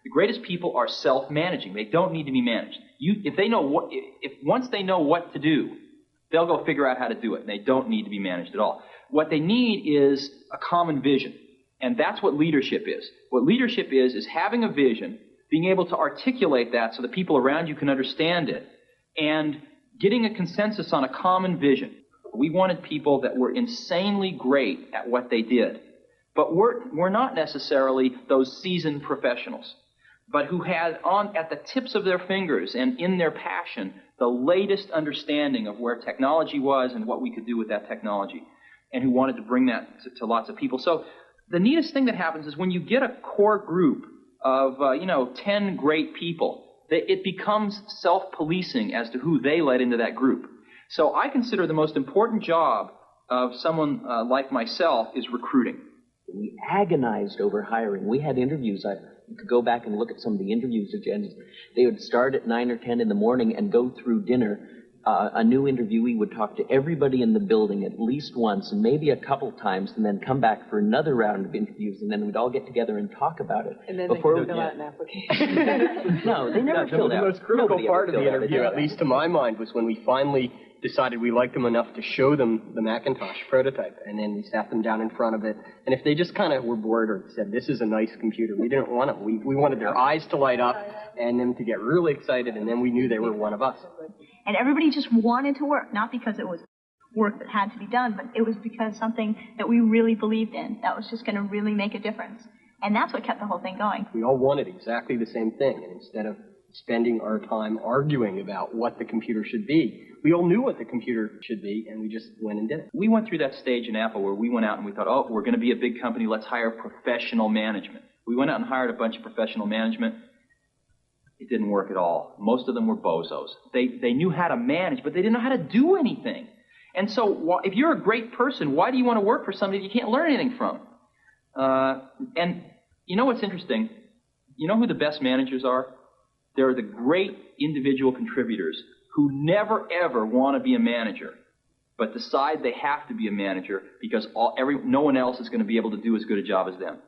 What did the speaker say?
The greatest people are self-managing. They don't need to be managed. Once they know what to do, they'll go figure out how to do it, and they don't need to be managed at all. What they need is a common vision, and that's what leadership is. What leadership is having a vision, being able to articulate that so the people around you can understand it, and getting a consensus on a common vision. We wanted people that were insanely great at what they did, but we're not necessarily those seasoned professionals, but who had at the tips of their fingers and in their passion the latest understanding of where technology was and what we could do with that technology, and who wanted to bring that to lots of people. So the neatest thing that happens is when you get a core group of 10 great people, it becomes self-policing as to who they let into that group. So I consider the most important job of someone like myself is recruiting. We agonized over hiring. We had interviews. You could go back and look at some of the interviews agendas. They would start at 9 or 10 in the morning and go through dinner. A new interviewee would talk to everybody in the building at least once and maybe a couple times, and then come back for another round of interviews, and then we'd all get together and talk about it. And then before they could fill out an application. No, they never filled out. The most critical part of the interview, at least to my mind, was when we finally decided we liked them enough to show them the Macintosh prototype, and then we sat them down in front of it, and if they just kind of were bored or said, this is a nice computer, we didn't want it. We wanted their eyes to light up and them to get really excited, and then we knew they were one of us. And everybody just wanted to work, not because it was work that had to be done, but it was because something that we really believed in, that was just going to really make a difference. And that's what kept the whole thing going. We all wanted exactly the same thing, and instead of spending our time arguing about what the computer should be, we all knew what the computer should be, and we just went and did it. We went through that stage in Apple where we went out and we thought, oh, we're going to be a big company, let's hire professional management. We went out and hired a bunch of professional management. It didn't work at all. Most of them were bozos. They knew how to manage, but they didn't know how to do anything. And so if you're a great person, why do you want to work for somebody you can't learn anything from? And you know what's interesting? You know who the best managers are? They're the great individual contributors who never, ever want to be a manager, but decide they have to be a manager because no one else is going to be able to do as good a job as them.